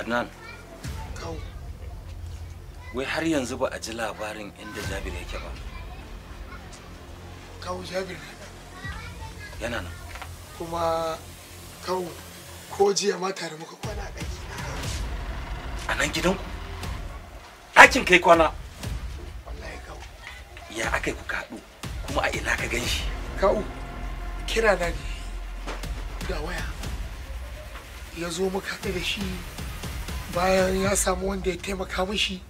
Adnan. Kawo. Wai har yanzu ba a ji labarin inda Jabir yake ba. Kawo Jabir yana nan. Kuma kawo ko jiya ma tare muka kwana a ɗaki. A nan gidanku? Ɗakin kai kwana? Wallahi kawo. Ya aka yi kuka haɗu kuma a ina ka gan shi? Kawo kira na ne da waya. Ya zo muka haɗu da shi bayan ya samu wanda ya taimaka mishi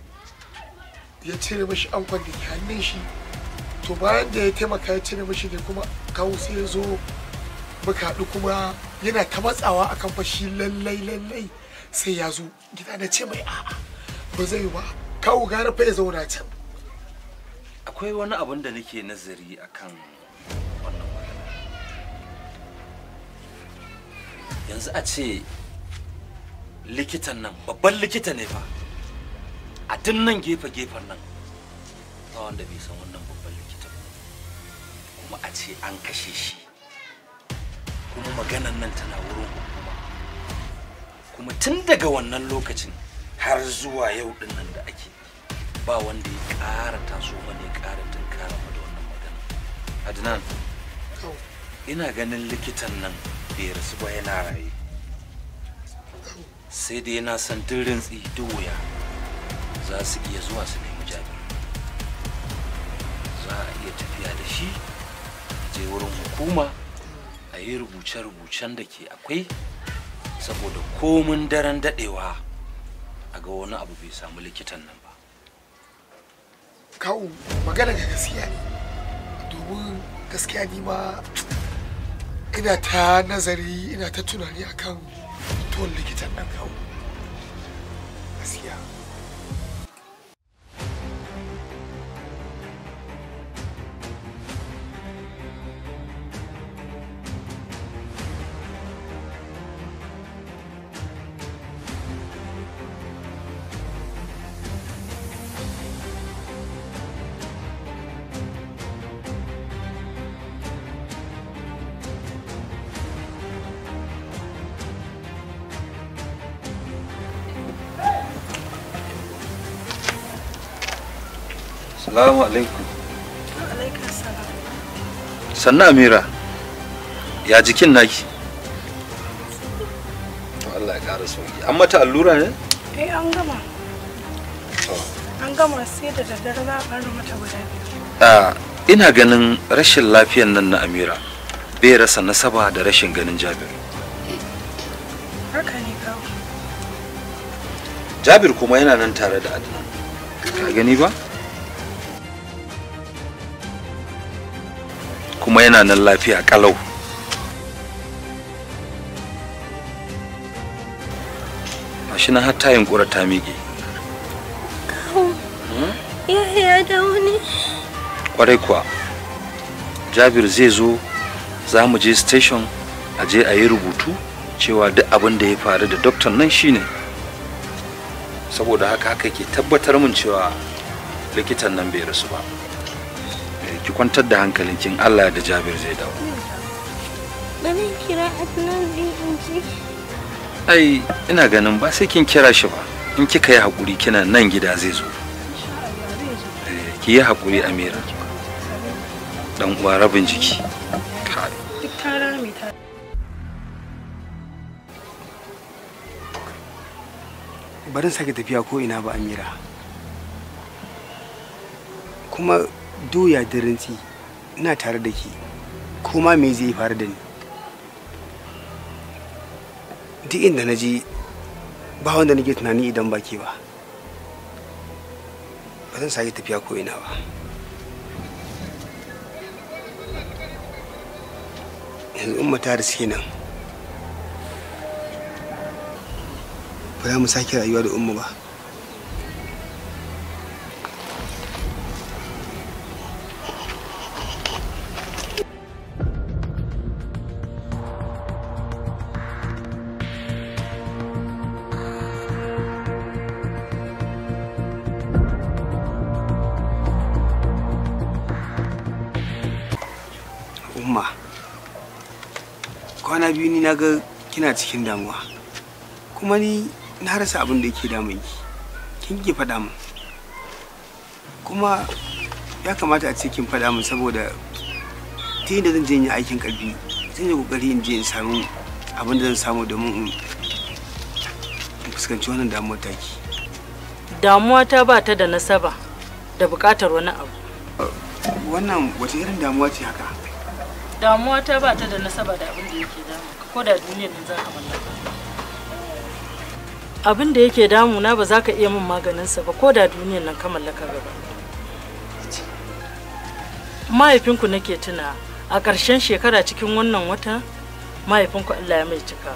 ya cire mishi ankon da ke hannun shi. To bayan da ya taimaka ya cire mishi ne kuma kawo sai ya zo muka haɗu kuma yana ta matsawa akan fashi lallai sai ya zo gida na ce mai a'a ba zai yi ba kawo gara fa ya zauna can. Akwai wani abun da nake nazari akan wannan magana. Yanzu a ce likitan nan babban likita ne fa a tun nan gefen nan ba wanda bai san wannan babban likita ba, kuma a ce an kashe shi kuma maganan nan tana wurin hukuma, kuma tun daga wannan lokacin har zuwa yau din nan da ake ba wanda ya ƙara taso mana ya ƙara tunkara mu da wannan magana. Adnan, ina ganin likitan nan bai rasu ba, yana raye. Sai dai na san duk rintsi duk wuya za su iya zuwa su nemi Jabir. Za a iya tafiya da shi je wurin hukuma a yi rubuce-rubucen da ke akwai, saboda komin daren daɗewa a ga wani abu bai samu likitan nan ba. Kawo magana ga gaskiya ne, domin gaskiya ni ma ina ta nazari ina ta tunani akan tuwon likitan nan kawo gaskiya. Salamu alaikum. Alaikum salam. Sannu Amira, ya jikin naki? To Allah ya ƙara sauki. An mata allura ne? An gama. An gama sai da daddare za a ƙara mata guda biyu. Ina ganin rashin lafiyan nan na Amira bai rasa nasaba da rashin ganin Jabir. Haka ne kawo. Jabir kuma yana nan tare da Adnan. Ka gani ba? Kuma yana nan lafiya kalau. Mashi na har tayin kura ta miƙe. Ya dawo ne. Kwarai kuwa. Jabir zai zo, za mu je station a je a yi rubutu cewa duk abin da ya faru da doktor nan shine. Saboda haka ke tabbatar min cewa likitan nan bai rasu ba. Ki kwantar da hankalinkin, Allah da Jabir zai dawo. Bari kira Adnan din inji. Ai ina ganin ba sai kin kira shi ba. In kika yi hakuri kina nan gida zai zo. Ki yi hakuri Amira. Dan uwa rabin jiki. Duk tara mai tara. Barin sake tafiya ko ina ba Amira. Kuma doya da rinci ina tare da ke, kuma me zai faru da ni. Duk inda na je ba wanda nake tunani idan ba ke ba. Ba zan sake tafiya ko ina ba. Yanzu umma ta riske nan, ba za mu sake rayuwa da umma ba. Kwana biyu ni na ga kina cikin damuwa, kuma ni na rasa abin da yake damun ki. Kin ke faɗa min. Kuma ya kamata a ce kin faɗa min saboda ta yadda zan je yin aikin ƙarfi zan yi ƙoƙari in je in samu abin da zan samu domin in fuskanci wannan damuwar taki. Damuwa ta ba ta da nasaba da buƙatar wani abu. Wannan wata irin damuwa ce haka? Damuwa ta ba ta da nasaba da abin da yake damu ko da duniyar nan za ka mallaka. Abin da yake damuna ba za ka iya min maganinsa ba ko da duniyar nan ka mallaka gaba. Mahaifinku nake tuna a ƙarshen shekara cikin wannan wata mahaifinku Allah ya mai cika.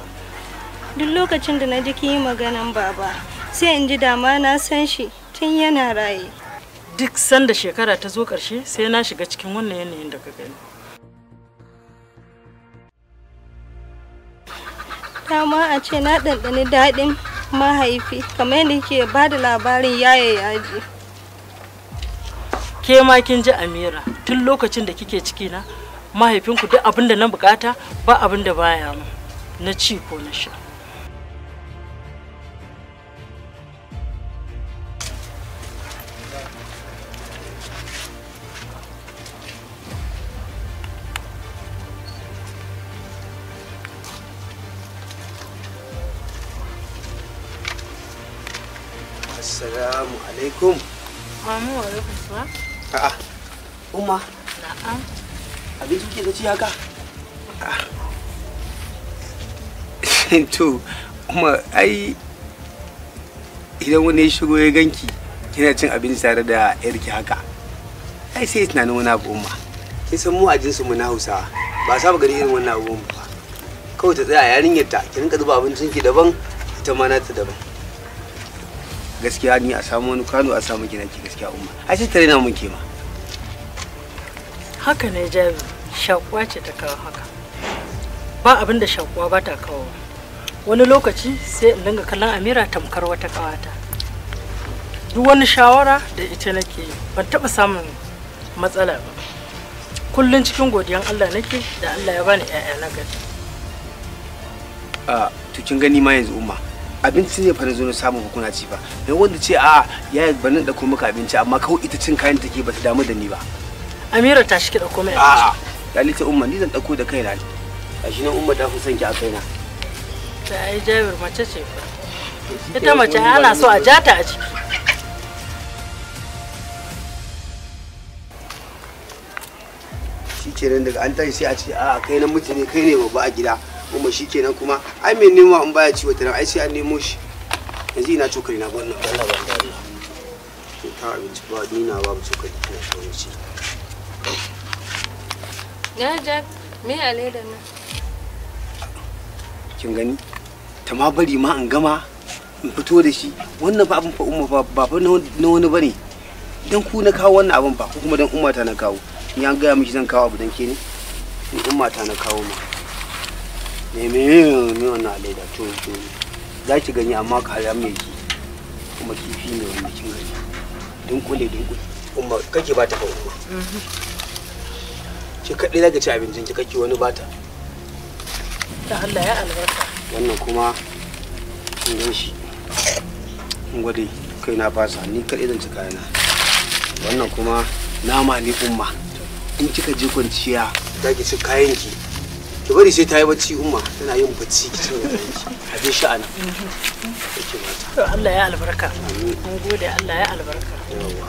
Duk lokacin da na ji kin yi maganan baba sai in ji dama na san shi tun yana raye. Duk sanda shekara ta zo ƙarshe sai na shiga cikin wannan yanayin da ka gani. Dama a ce na ɗanɗani daɗin mahaifi kamar yadda ke ba da labarin yaye yaji. Ke ma kin ji Amira tun lokacin da kike ciki na mahaifinku duk abin da na bukata ba abin da baya mu na ci ko na sha. Assalamu alaikum. Mamu wa alaikum salam. A'a, Umma. Na'am. Abinci kike da ci haka? To, Umma, ai idan wani ya shigo ya ganki kina cin abinci tare da yarki haka. Ai sai tunanin wani abu, Umma. Kin san mu a jinsu mu na Hausawa ba saba gani irin wannan abubuwan ba. Kawai ta tsaya yarinyar ta ki rinka zuba abincin ki daban ita ma nata daban. Gaskiya ni a samu wani kwano a samu gina ki gaskiya, Umma. Ai sai tare na mun ke ma. Haka ne Jabi, shakuwa ce ta kawo haka. Ba abin da shakuwa ba ta kawo. Wani lokaci sai in dinga kallon Amira tamkar wata kawata. Duk wani shawara da ita nake ban taba samun matsala ba. Kullun cikin godiyan Allah nake da Allah ya bani ƴaƴa na gari. To kin gani ma yanzu, Umma. Abinci ne fa na zo na samu kuna ci fa. Dan wanda ce ya bani da kuma maka abinci amma kawai ita cin kayan take bata damu da ni ba. Amira ta shi ki dauko mai abinci. Dalita Umma ni zan dauko da kaina. Gashi nan Umma ta fi son ki a kaina. Ta ai Jabir mace ce fa. Ita mace ana so a jata a ciki. Shikenan daga an tashi sai a ce kai nan mutune kai ne babba a gida. Umma shikenan kuma ai me nema in baya ci wata ai sai an nemo shi. Yanzu ina cokali na wannan Allah ban dare. Ta abinci ba ni na babu cokali ina so ne ci. Ya Jack, me a ledan nan? Kin gani? Ta ma bari ma an gama in fito da shi. Wannan fa abin fa Umma ba fa na wani bane. Dan ku na kawo wannan abin fa ko kuma dan Umma ta na kawo. Ni an gaya miki zan kawo abu dan ke ne? Ni Umma ta na kawo ma. Me wannan leda to za ki gani amma ka haram me ki. Kuma kifi ne wannan kin gani. Dunkule. Umma kake ba ta fa Umma. Ki kaɗai zaka ci abincin ki kake wani bata. Da Allah ya albarka. Wannan kuma kin gan shi. Kun gode kai na fasa ni kaɗai zan ci kayana. Wannan kuma nama ne Umma. In kika je kwanciya zaki ci kayan ki. Ki bari sai ta yi bacci Umma tana yin bacci ki cin abinci. Abin sha'ana. To Allah ya albarka. Mun gode Allah ya albarka. Yawwa.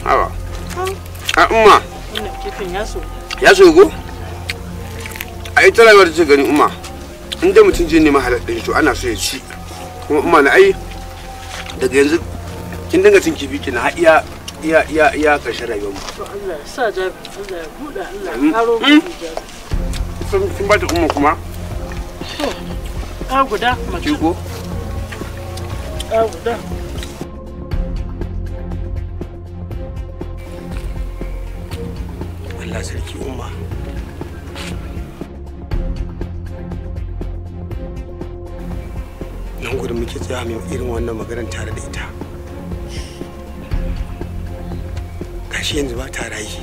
Awa. Umma. Wannan kifin ya so. Ya so go? Ai ta rayuwar ce gani Umma. In dai mutum je neman halal din to ana so ya ci. Kuma Umma na ai daga yanzu kin dinga cin kifi kina har iya karshen rayuwar mu. To Allah ya sa Jabi, Allah ya buɗa, Allah ya karo mu Jabi. Kin ba ta Umma kuma? To, ka guda mace. Ki ko? Ka guda. Allah sarki Umma. Nan gudun muke tsaya mai irin wannan maganar tare da ita. gashi yanzu ba ta rayi.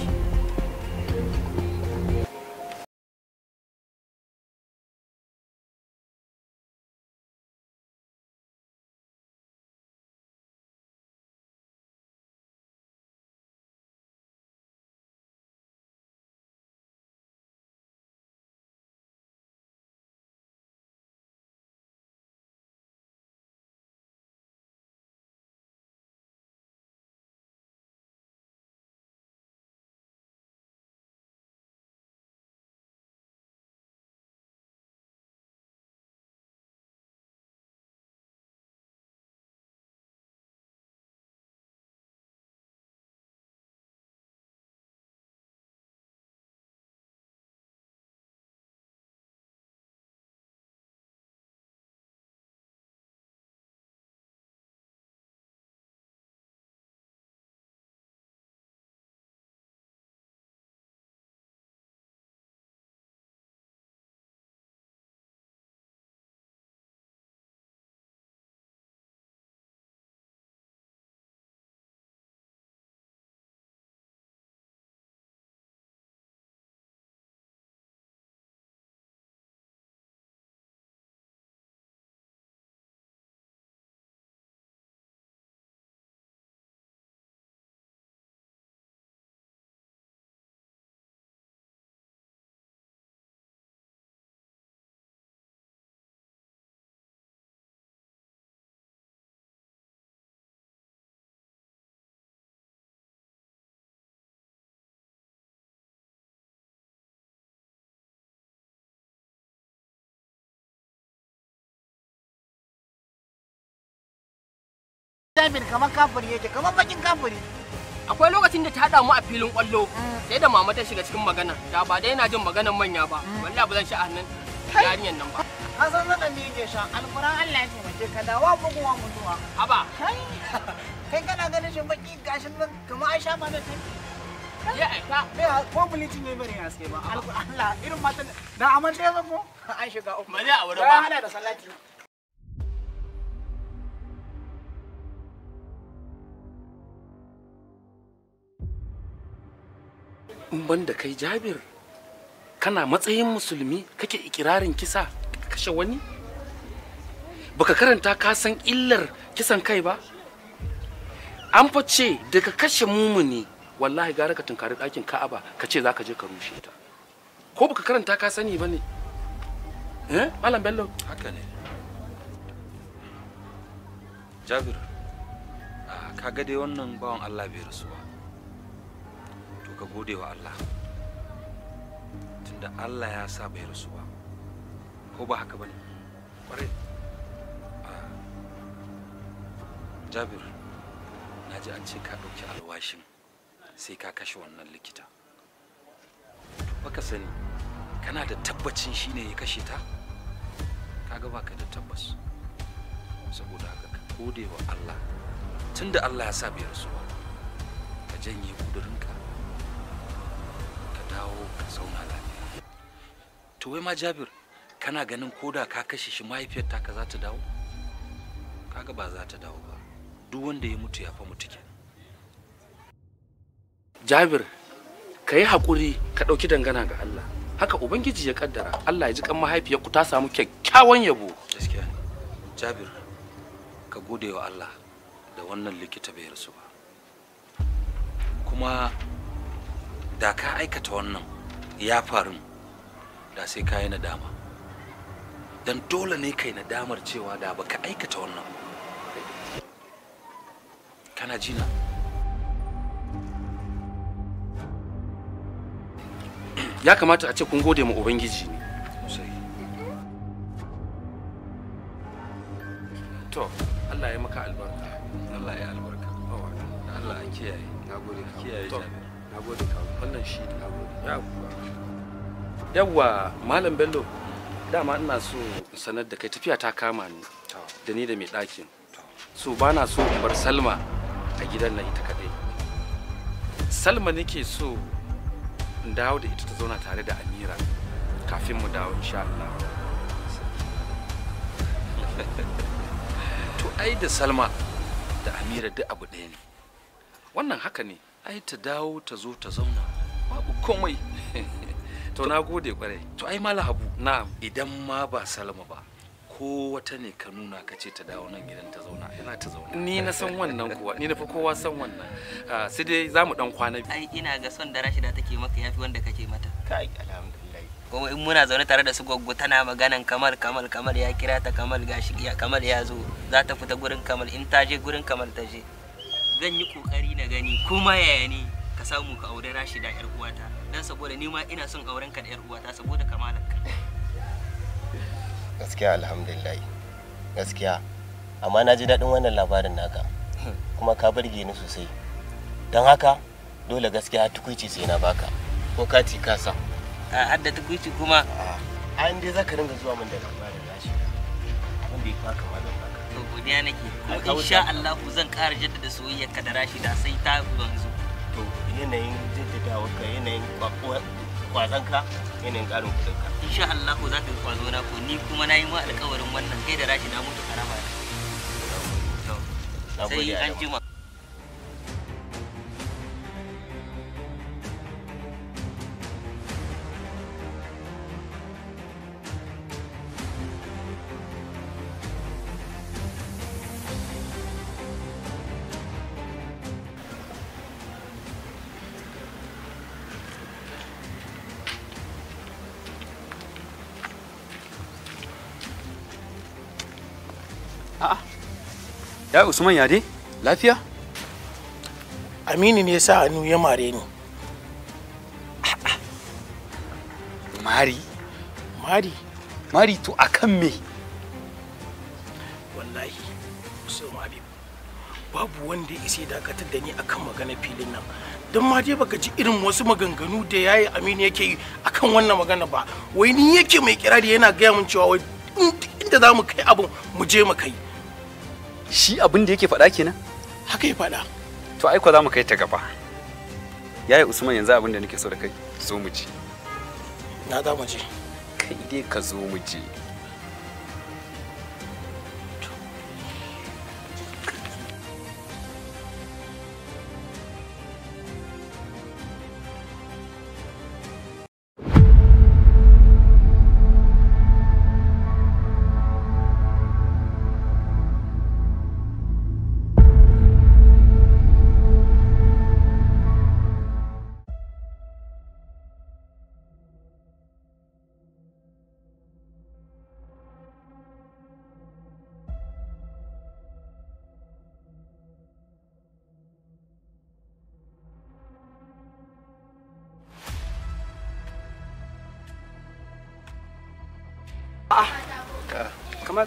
Jabir kamar kafiri yake, kamar bakin kafiri. Akwai lokacin da ta haɗa mu a filin ƙwallo, sai da mama ta shiga cikin magana. Da ba dai na jin maganar manya ba, wallahi ba zan sha a hannun yarinyar nan ba. Ka san nan da yake sha, alquran Allah ya taimake ka da wa buguwa mutuwa. Haba. Kai kana ganin shi baki gashin nan kamar an sha mana ta. Ya aika. Ko bleaching ne bane ya sai ba. Allah irin matan da amince ya ko an shiga uku. Ba zai aure ba. Ba hada da salati. In ban da kai Jabir, kana matsayin musulmi kake ikirarin kisa kashe wani? Baka karanta ka san illar kisan kai ba? An face daga kashe mumuni wallahi gara ka tunkari ɗakin Ka'aba ka ce zaka je ka rushe ta. Ko baka karanta ka sani bane? Malam Bello? Haka ne. Jabir, ka ga dai wannan bawan Allah bai rasu ba. Ka gode wa Allah tunda Allah ya sa bai rasu ba, ko ba haka bane? Kware Jabir, na ji an ce ka ɗauki alwashin sai ka kashe wannan likita. To baka sani kana da tabbacin shine ya kashe ta? Kaga baka da tabbas, saboda haka ka gode wa Allah tunda Allah ya sa bai rasu ba, ka janye kudurinka dawo ka zauna lafiya. To wai ma Jabir, kana ganin koda ka kashe shi mahaifiyar taka za ta dawo? Kaga ba za ta dawo ba. Duk wanda ya mutu ya fa mutu kenan. Jabir, ka yi haƙuri ka ɗauki dangana ga Allah. Haka Ubangiji ya kaddara. Allah ya ji kan mahaifiyarku ta samu kyakkyawan yabo. Gaskiya ne. Jabir, ka gode wa Allah da wannan likita bai rasu ba. Kuma da ka aikata wannan ya faru da sai ka yi nadama, don dole ne kai nadamar cewa da baka aikata wannan. Kana jina? Ya kamata a ce kun gode ma Ubangiji ne. To, Allah ya maka albarka. Allah ya albarka. Allah ya kiyaye. Na gode. Kiyaye Jabir. Na gode kawo. Wannan shi ne. Yawwa Malam Bello, dama ina so sanar da kai tafiya ta kama ni da ni da mai ɗakin. So ba na so in bar Salma a gidan nan ita kaɗai. Salma nake so in dawo da ita ta zauna tare da Amira kafin mu dawo insha Allah. To ai da Salma da Amira duk abu ɗaya ne. Wannan haka ne. ai ta dawo ta zo ta zauna babu komai. To na gode kwarai. To ai Malam Habu, Na'am. idan ma ba Salma ba ko wata ne ka nuna ka ce ta dawo nan gidan ta zauna, ina ta zauna. Ni na san wannan kuwa, ni na fi kowa san wannan. Sai dai za mu dan kwana biyu. Ai ina ga son da Rashida take maka yafi wanda kake mata. Kai alhamdulillah. Kuma in muna zaune tare da su goggo tana maganan Kamal ya kira ta Kamal gashi ya Kamal ya zo za ta fita gurin Kamal in ta je gurin Kamal ta je. Zan yi kokari na gani kuma yaya ne ka samu ka aure Rashida yar uwata dan saboda ni ma ina son auren ka da yar uwata saboda kamalanka. Gaskiya alhamdulillah. Gaskiya amma na ji daɗin wannan labarin naka kuma ka burge ni sosai. Don haka dole gaskiya tukuici sai na baka ko kati ka sa. A hadda tukuici kuma a inda za ka ringa zuwa min da labarin Rashida wanda ya faka malam baka. to godiya nake kuma insha Allah zan ƙara jaddada soyayyarka da Rashida sai ta wanzu. To yanayin jaddadawarka yanayin kwazanka yanayin ƙarin kuɗinka. Insha Allah za ka yi kwazo na ko ni kuma na yi ma alƙawarin wannan kai da Rashida mutu karama. To sai an jima. Ya Usman ya dai? Lafiya? Aminu ne sa hannu ya mare ni. Mari? Mari To akan me? wallahi Usman Habib babu wanda ya isa dakatar da ni akan magana filin nan. Don ma dai baka ji irin wasu maganganu da yayi Aminu yake yi akan wannan magana ba. Wai ni yake mai kirari yana gaya min cewa wai inda za mu kai abun mu je mu kai. Shi abin da yake faɗa kenan? Haka ya faɗa. To ai ko za mu kai ta gaba. Yaya Usman yanzu abin da nake so da kai zo mu ji. Na za mu je. Kai dai ka zo mu je. Kamar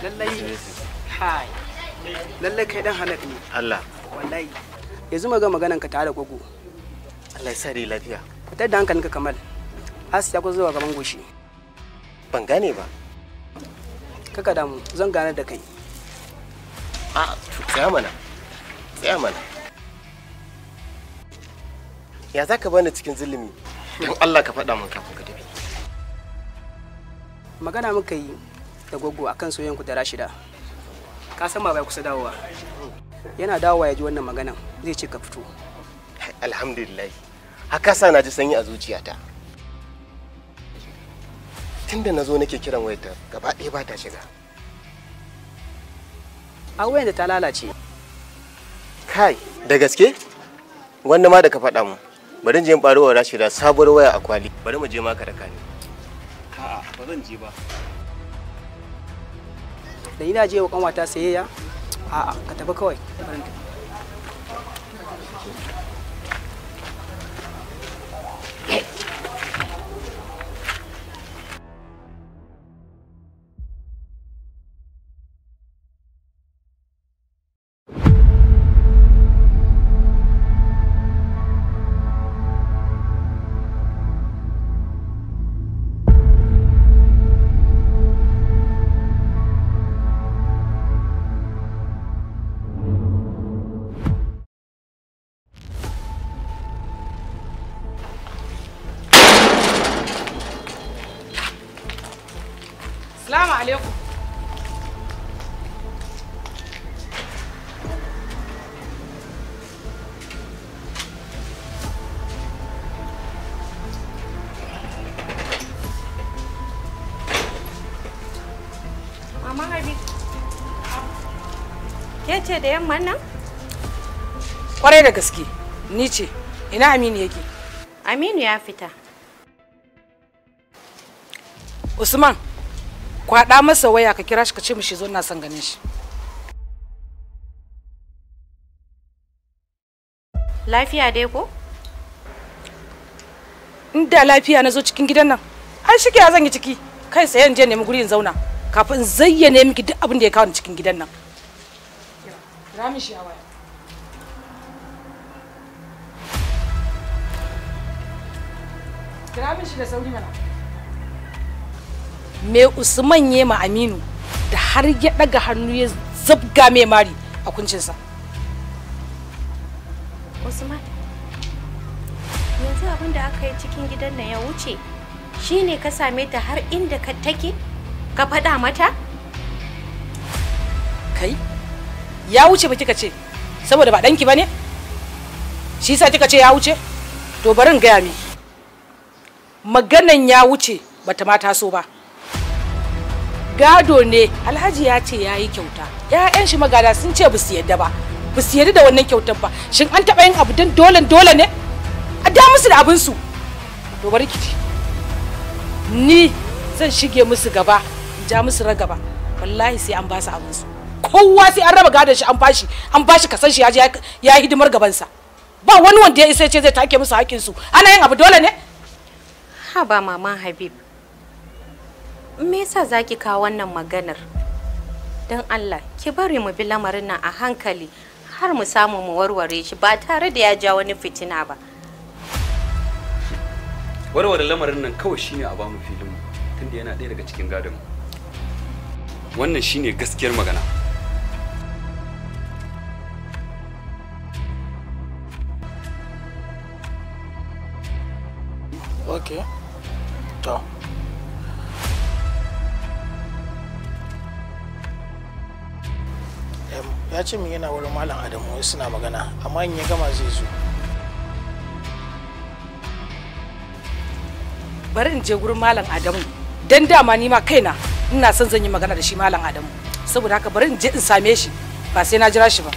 lallai hai lallai kai dan halak ne Allah. wallahi yanzu maga maganan ka tare da gogo. Allah ya sa dai lafiya. Fitar da hankalinka Kamal. Asiya ku zuwa gaban goshi. Ban gane ba. Kaka damu zan gane da kai. A tsaya mana. Tsaya mana. Ya za ka bani cikin zulumi? Don Allah ka faɗa min kafin ka tafi. Magana muka yi da gogo akan soyayyen ku da Rashida. Ka san ba bai kusa dawowa. Yana dawowa ya ji wannan maganan zai ce ka fito. Alhamdulillah. Haka sa na ji sanyi a zuciyata. Tunda na zo nake kiran wayarta gaba ɗaya ba ta shiga. A wayan da ta lalace. Kai, da gaske? Wanda ma da ka faɗa mu. Bari in je in ɓaro wa Rashida sabuwar waya a kwali. Bari mu je ma ka raka ni. A'a, ba zan je ba. Da ina je wa kanwata sayayya? A'a, ka tafi kawai. Assalamu alaikum. ce da yamman nan? Kwarai da gaske, ni ce. Ina Aminu yake? Aminu ya fita. Usman, kwaɗa masa waya ka kira shi ka ce mishi zo ina son ganin shi. Lafiya dai ko? Inda lafiya na zo cikin gidan nan, ai shike ya zan yi ciki. Kai sai in je nemi guri in zauna kafin in zayyane miki duk abin da ya kawo ni cikin gidan nan. Kira mishi a waya. Kira mishi da sauri mana. Me Usman ya ma Aminu da har ya daga hannu ya zabga mai mari a kuncinsa. Usman, yanzu abin da aka yi cikin gidan nan ya wuce shine ka same ta har inda ka take ka faɗa mata? Kai, ya wuce ba kika ce saboda ba ɗanki ba ne? Shi sa kika ce ya wuce? To bari in gaya miki. Maganan ya wuce bata ma taso ba. Gado ne, Alhaji ya ce ya yi kyauta. 'Ya'yan shi magada sun ce ba su yadda ba. Ba su yarda da wannan kyautar ba. Shin an taɓa yin abu don dole ne? A da musu da abinsu. To bari ki ci. Ni zan shige musu gaba, in ja musu ragaba. Wallahi sai an ba su abinsu. Kowa sai an raba gadon shi an bashi kasan shi ya hidimar gabansa. Ba wani wanda ya isa ce zai take musu haƙƙinsu. Ana yin abu dole ne? Ha ba mama Habib. Me yasa zaki kawo wannan maganar? Don Allah, ki bari mu bi lamarin nan a hankali. Har mu samu mu warware shi ba tare da ya ja wani fitina ba. Warware lamarin nan kawai shine a bamu filin mu tunda yana ɗaya daga cikin gadon. Wannan shine gaskiyar magana. Okay. To. Ya ce min yana wurin Malam Adamu suna magana, amma in ya gama zai zo. Bari in je gurin Malam Adamu. Dan dama ni ma kaina ina son zan yi magana da shi Malam Adamu. Saboda haka bari in je in same shi ba sai na jira shi ba.